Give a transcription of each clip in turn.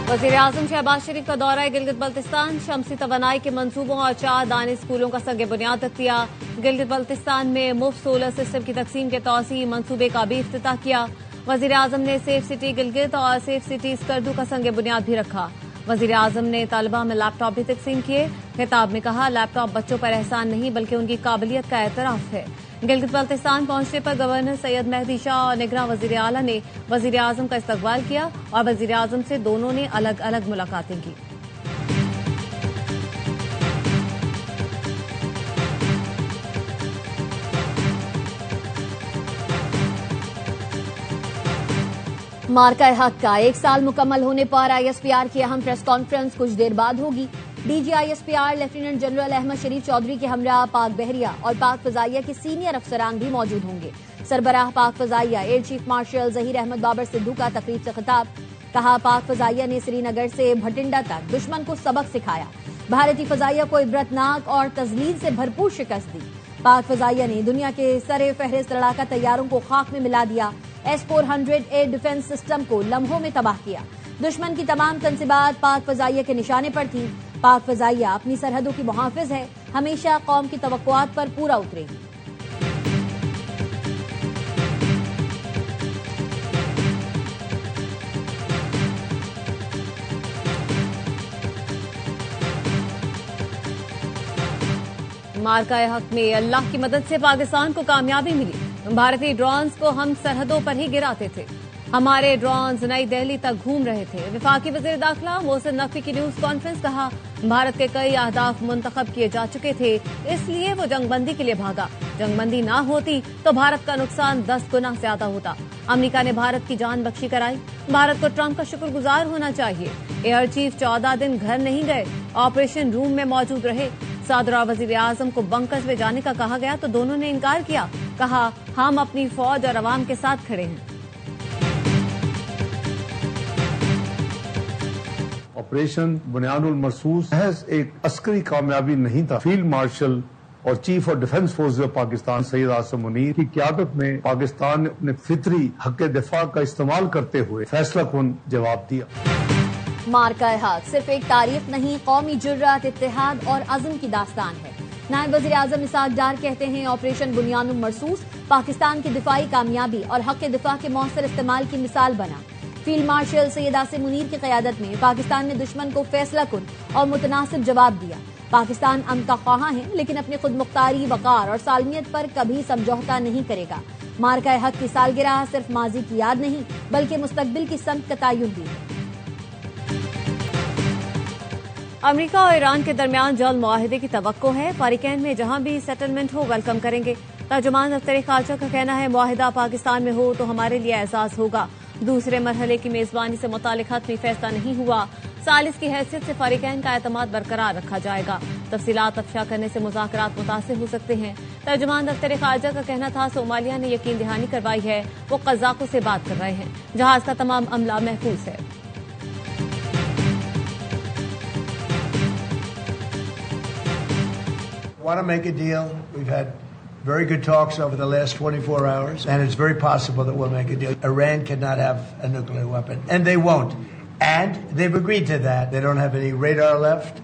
वज़ीर-ए-आज़म शहबाज शरीफ का दौरा गिलगित बल्तिस्तान, शमसी तवानाई के मंसूबों और 4 दानी स्कूलों का संग बुनियाद रख दिया। गिलगित बल्तिस्तान में मुफ्त सोलर सिस्टम की तकसीम के तौसी मंसूबे का भी इफ्तिताह किया। वज़ीर-ए-आज़म ने सेफ सिटी गिलगित और सेफ सिटी स्कर्दू का संग बुनियाद भी रखा। वज़ीर-ए-आज़म ने तालिबा में लैपटॉप भी तकसीम किए। खिताब में कहा, लैपटॉप बच्चों पर एहसान नहीं बल्कि उनकी काबिलियत का एतराफ है। गिलगित बल्तिस्तान पहुंचने पर गवर्नर सैयद मेहदी शाह और निगरां वज़ीर आला ने वज़ीर-ए-आज़म का इस्तकबाल किया और वज़ीर-ए-आज़म से दोनों ने अलग अलग मुलाकातें की। मार्का-ए-हक का 1 साल मुकम्मल होने पर ISPR की अहम प्रेस कॉन्फ्रेंस कुछ देर बाद होगी। DG ISPR lieutenant general Ahmed Sharif Chaudhry के हमरा पाक बहरिया और पाक फजाइया के सीनियर अफसरान भी मौजूद होंगे। सरबराह पाक फजाइया air chief marshal Zaheer Ahmed Babar Sidhu का तकरीब से खिताब। कहा, पाक फजाइया ने श्रीनगर से भटिंडा तक दुश्मन को सबक सिखाया। भारतीय फजाइया को इबरतनाक और तजलील से भरपूर शिकस्त दी। पाक फजाइया ने दुनिया के सरे फहरिस्त लड़ाका तैयारों को खाक में मिला दिया। S-400 एयर डिफेंस सिस्टम को लम्हों में तबाह किया। दुश्मन की तमाम तंसीबात पाक फजाइया के निशाने पर थी। पाक फजाइया अपनी सरहदों की मुहाफिज है, हमेशा कौम की तवक्कुआत पर पूरा उतरेगी। मार्का-ए-हक में अल्लाह की मदद से पाकिस्तान को कामयाबी मिली। भारतीय ड्रोन्स को हम सरहदों पर ही गिराते थे। हमारे ड्रोन्स नई दिल्ली तक घूम रहे थे। वफाकी वज़ीर दाखिला मोहसिन नकवी की न्यूज कॉन्फ्रेंस। कहा, भारत के कई अहदाफ मुंतखब किए जा चुके थे, इसलिए वो जंगबंदी के लिए भागा। जंगबंदी ना होती तो भारत का नुकसान 10 गुना ज्यादा होता। अमेरिका ने भारत की जान बख्शी कराई। भारत को ट्रंप का शुक्रगुजार होना चाहिए। एयर चीफ 14 दिन घर नहीं गए, ऑपरेशन रूम में मौजूद रहे। सदर और वज़ीर-ए-आज़म को बंकर्स में जाने का कहा गया तो दोनों ने इनकार किया। कहा, हम अपनी फौज और अवाम के साथ खड़े हैं। ऑपरेशन बुनियानुल मरसूस महज एक अस्करी कामयाबी नहीं था। फील्ड मार्शल और chief of defence forces of Pakistan Syed Asim Munir की क़यादत में पाकिस्तान ने अपने फितरी हक दिफा का इस्तेमाल करते हुए फैसलाकुन जवाब दिया। मार्का-ए-हक सिर्फ एक तारीख नहीं, कौमी जुर्रत, इत्तेहाद और अज़म की दास्तान है। नायब वज़ीर-ए-आज़म इसाक डार कहते हैं, ऑपरेशन बुनियानुल मरसूस पाकिस्तान की दिफाई कामयाबी और हक दिफा के मौसर इस्तेमाल की मिसाल बना। फील्ड मार्शल सैयद आसिम मुनीर की क़यादत में पाकिस्तान ने दुश्मन को फैसलाकुन और मुतनासिब जवाब दिया। पाकिस्तान अमन का ख्वाह है, लेकिन अपनी खुद मुख्तारी, वक़ार और सालमियत पर कभी समझौता नहीं करेगा। मार्का-ए-हक की सालगिरह सिर्फ माजी की याद नहीं बल्कि मुस्तकबिल की समत का तयन भी है। अमेरिका और ईरान के दरमियान जल्द मुआहिदे की तवक्को है। फारिकैन में जहां भी सेटलमेंट हो वेलकम करेंगे। तर्जुमान दफ्तर खारजा का कहना है, मुआहिदा पाकिस्तान में हो तो हमारे लिए एजाज होगा। दूसरे मरहले की मेजबानी से मुतालिक हतमी फैसला नहीं हुआ। सालिस की हैसियत से फारिकैन का एतमाद बरकरार रखा जाएगा। तफसीलात अफशा करने से मुज़ाकरात मुतासिर हो सकते हैं। तर्जुमान दफ्तर खारजा का कहना था, सोमालिया ने यकीन दहानी करवाई है, वो कज़ाकों से बात कर रहे हैं। जहाज का तमाम अमला महफूज है। Want to make a deal. We've had very good talks over the last 24 hours, and it's very possible that we'll make a deal. Iran cannot have a nuclear weapon, and they won't. And they've agreed to that. They don't have any radar left.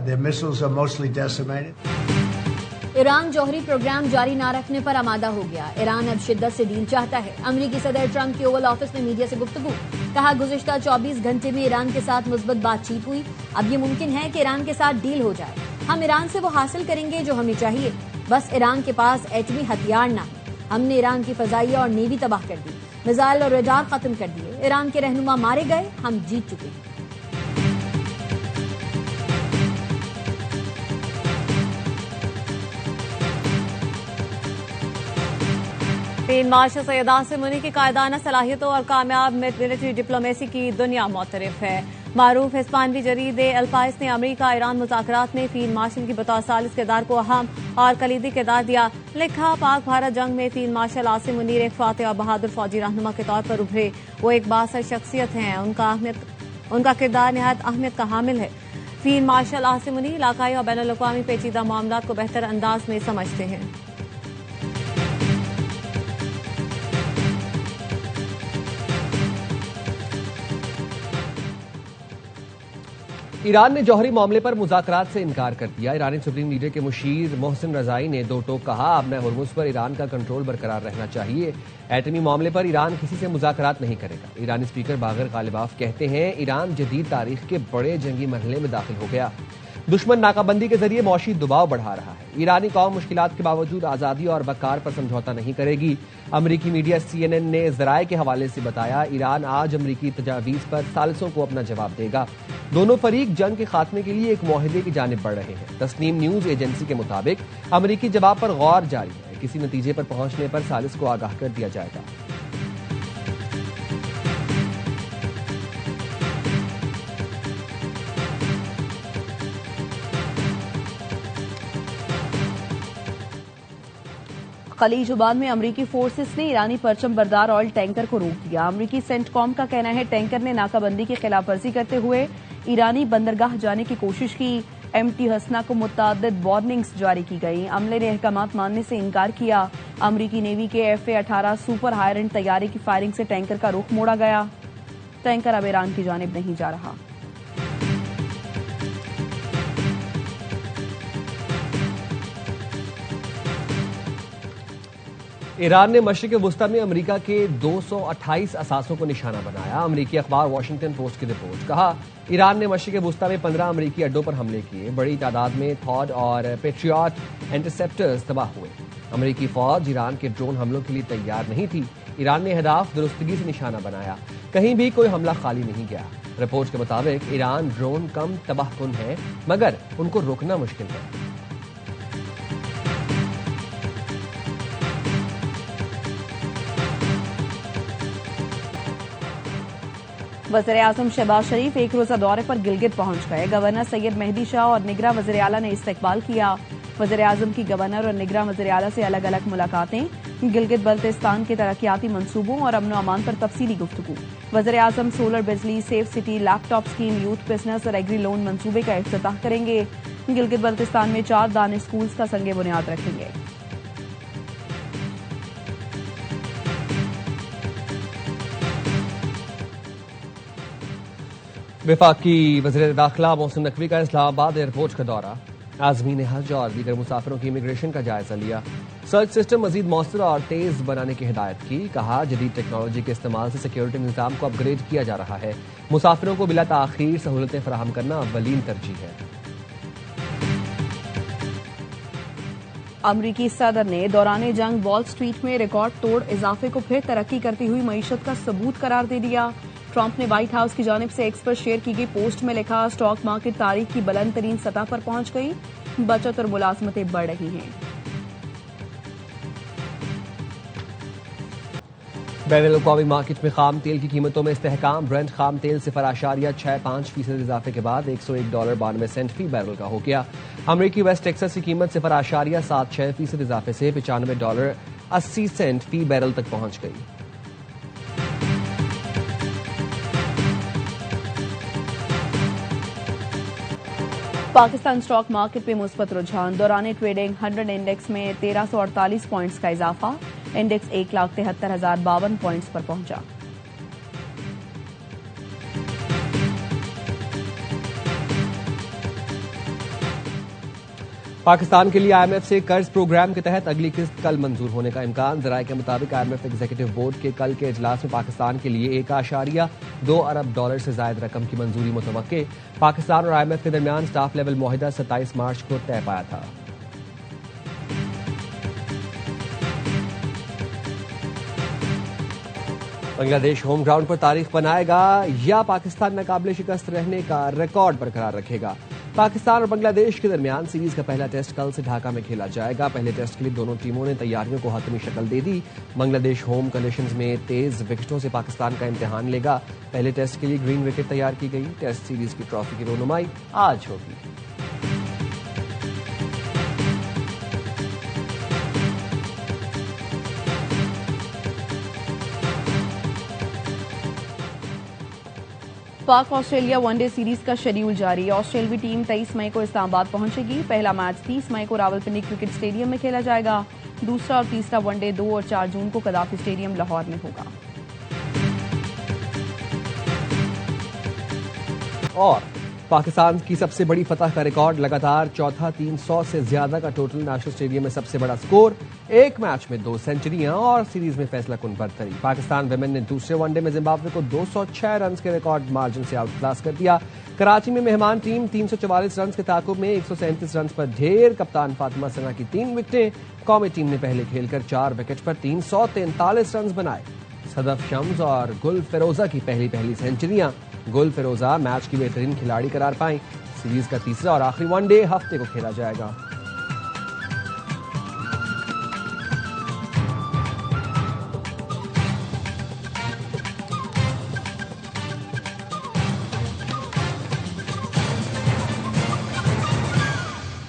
Their missiles are mostly decimated. Iran जौहरी programme जारी न रखने पर आमादा हो गया। Iran अब शिद्दत से डील चाहता है। अमेरिकी सदर ट्रंप के ओवल ऑफिस में मीडिया से गुफ्तगू। कहा, गुज़िश्ता 24 घंटे में ईरान के साथ मुस्बत बातचीत हुई। अब ये मुमकिन है कि ईरान के साथ डील हो जाए। हम ईरान से वो हासिल करेंगे जो हमें चाहिए। बस ईरान के पास एटमी हथियार ना है। हमने ईरान की फजाइया और नेवी तबाह कर दी, मिसाइल और रडार खत्म कर दिए। ईरान के रहनुमा मारे गए, हम जीत चुके हैं। फील्ड मार्शल सैयद आसिम मुनीर की कायदाना सलाहियतों और कामयाब मिलिट्री डिप्लोमेसी की दुनिया मोतरफ है। मारूफ हिस्पानवी जरीदे एल पाइस ने अमेरिका ईरान मुज़ाकरात में फील्ड मार्शल की बतौर सालिस किरदार को अहम और कलीदी किरदार दिया। लिखा, पाक भारत जंग में फील्ड मार्शल आसिम मुनीर एक फातेह और बहादुर फौजी रहनुमा के तौर पर उभरे। वो एक बासर शख्सियत हैं। उनका किरदार निहायत अहमियत का हामिल है। फील्ड मार्शल आसिम मुनीर इलाकाई और बैनुल अक़वामी पेचीदा मामलात को बेहतर अंदाज में समझते हैं। ईरान ने जौहरी मामले पर मुज़ाकरात से इनकार कर दिया। ईरानी सुप्रीम लीडर के मुशीर मोहसिन रजाई ने दो टोक कहा, अब न हुर्मुज़ पर ईरान का कंट्रोल बरकरार रहना चाहिए। एटमी मामले पर ईरान किसी से मुज़ाकरात नहीं करेगा। ईरानी स्पीकर बागर गालिबाफ कहते हैं, ईरान जदीद तारीख के बड़े जंगी मरहले में दाखिल हो गया। दुश्मन नाकाबंदी के जरिए मौशी दबाव बढ़ा रहा है। ईरानी कौम मुश्किलात के बावजूद आज़ादी और वक़ार पर समझौता नहीं करेगी। अमरीकी मीडिया CNN ने ज़राए के हवाले से बताया, ईरान आज अमरीकी तजावीज़ पर सालिसों को अपना जवाब देगा। दोनों फरीक जंग के खात्मे के लिए एक मुआहदे की जानिब बढ़ रहे हैं। तस्नीम न्यूज़ एजेंसी के मुताबिक अमरीकी जवाब पर गौर जारी है। किसी नतीजे पर पहुंचने पर सालिस को आगाह कर दिया जाएगा। खलीज उबान में अमरीकी फोर्सेस ने ईरानी परचम बरदार ऑयल टैंकर को रोक दिया। अमरीकी सेंटकॉम का कहना है, टैंकर ने नाकाबंदी की खिलाफवर्जी करते हुए ईरानी बंदरगाह जाने की कोशिश की। MT हसना को मुतअद्दिद वार्निंग्स जारी की गई। अमले ने अहकामात मानने से इनकार किया। अमरीकी नेवी के FA-18 सुपर हायर एंड तैयारे की फायरिंग से टैंकर का रुख मोड़ा गया। टैंकर अब ईरान की जानिब नहीं जा रहा। ईरान ने मशरिक़ वुस्ता में अमेरिका के 228 असासों को निशाना बनाया। अमेरिकी अखबार वॉशिंगटन पोस्ट की रिपोर्ट। कहा, ईरान ने मशरिक़ वुस्ता में 15 अमेरिकी अड्डों पर हमले किए। बड़ी तादाद में थॉड और पेट्रियट इंटरसेप्टर्स तबाह हुए। अमेरिकी फौज ईरान के ड्रोन हमलों के लिए तैयार नहीं थी। ईरान ने अहदाफ दुरुस्तगी से निशाना बनाया। कहीं भी कोई हमला खाली नहीं गया। रिपोर्ट के मुताबिक ईरान ड्रोन कम तबाहकुन है, मगर उनको रोकना मुश्किल है। वज़ीर-ए-आज़म शहबाज शरीफ एक रोजा दौरे पर गिलगित पहुंच गए। गवर्नर सैयद मेहदी शाह और निगरां वज़ीर आला ने इस्तकबाल किया। वज़ीर-ए-आज़म की गवर्नर और निगरां वज़ीर आला से अलग अलग मुलाकातें। गिलगित बल्तिस्तान के तरक्याती मंसूबों और अमन अमान पर तफसीली गुफ्तगू। वज़ीर-ए-आज़म सोलर बिजली, safe city, laptop scheme, youth business और एग्री लोन मंसूबे का इफ्तिताह करेंगे। गिलगित बल्तिस्तान में 4 दानिश स्कूल्स का संगे बुनियाद रखेंगे। वफाकी वज़ीर दाखिला मोहसिन नकवी का इस्लामाबाद एयरपोर्ट का दौरा। आज़मीन हज और दीगर मुसाफिरों की इमिग्रेशन का जायजा लिया। सर्च सिस्टम मजीद मौसर और तेज बनाने की हिदायत की। कहा, जदीद टेक्नोलॉजी के इस्तेमाल से सिक्योरिटी निज़ाम को अपग्रेड किया जा रहा है। मुसाफिरों को बिला ताखीर सहूलतें फराहम करना अव्वलीन तरजीह है। अमरीकी सदर ने दौरान जंग वॉल स्ट्रीट में रिकॉर्ड तोड़ इजाफे को फिर तरक्की करती हुई मईशत का सबूत करार दे दिया। ट्रंप ने व्हाइट हाउस की जानिब से एक्स पर शेयर की गई पोस्ट में लिखा, स्टॉक मार्केट तारीख की बुलंद तरीन सतह पर पहुंच गई। बचत और मुलाजमतें बढ़ रही हैं। बैनुल-अक़वामी मार्केट में खाम तेल की कीमतों में इस्तेहकाम। ब्रेंट खाम तेल 0.65% इजाफे के बाद $101.92 फी बैरल का हो गया। अमरीकी वेस्ट टेक्सास की कीमत 0.76% इजाफे से $95.80 फी बैरल तक पहुंच गई। पाकिस्तान स्टॉक मार्केट में मुस्बत रुझान। दौरान ट्रेडिंग 100 इंडेक्स में 1348 पॉइंट्स का इजाफा। इंडेक्स 1,73,052 पॉइंट्स पर पहुंचा। पाकिस्तान के लिए IMF से कर्ज प्रोग्राम के तहत अगली किस्त कल मंजूर होने का इम्कान। ज़राए के मुताबिक IMF एग्जीक्यूटिव बोर्ड के कल के इजलास में पाकिस्तान के लिए $1.2 अरब से जायद रकम की मंजूरी मुतवक्के। पाकिस्तान और IMF के दरमियान स्टाफ लेवल मुआहिदा 27 मार्च को तय पाया था। बांग्लादेश होम ग्राउंड पर तारीख बनाएगा या पाकिस्तान नाकाबिले शिकस्त रहने का रिकॉर्ड बरकरार रखेगा। पाकिस्तान और बांग्लादेश के दरमियान सीरीज का पहला टेस्ट कल से ढाका में खेला जाएगा। पहले टेस्ट के लिए दोनों टीमों ने तैयारियों को हतमी शक्ल दे दी। बांग्लादेश होम कंडीशंस में तेज विकेटों से पाकिस्तान का इम्तिहान लेगा। पहले टेस्ट के लिए ग्रीन विकेट तैयार की गई। टेस्ट सीरीज की ट्रॉफी की रोनुमाई आज होगी। पाक ऑस्ट्रेलिया वनडे सीरीज का शेड्यूल जारी। ऑस्ट्रेलियावी टीम 23 मई को इस्लामाबाद पहुंचेगी। पहला मैच 30 मई को रावलपिंडी क्रिकेट स्टेडियम में खेला जाएगा। दूसरा और तीसरा वनडे 2 और 4 जून को कदाफी स्टेडियम लाहौर में होगा। और पाकिस्तान की सबसे बड़ी फतह का रिकॉर्ड लगातार चौथा, 300 से ज्यादा का टोटल, नेशनल स्टेडियम में सबसे बड़ा स्कोर, एक मैच में 2 सेंचुरियां और सीरीज में फैसला कुन बरतरी। पाकिस्तान विमेन ने दूसरे वनडे में जिम्बाब्वे को 206 रन के रिकॉर्ड मार्जिन से आउटक्लास कर दिया। कराची में मेहमान टीम 344 रन के ताकुब में 137 रन पर ढेर। कप्तान फातिमा सना की 3 विकेटें। कौमी टीम ने पहले खेलकर 4 विकेट पर 343 रन बनाए। सदफ शम्स और गुल फिरोजा की पहली सेंचुरियां। गुल फिरोजा मैच की बेहतरीन खिलाड़ी करार पाई। सीरीज का तीसरा और आखिरी वनडे हफ्ते को खेला जाएगा।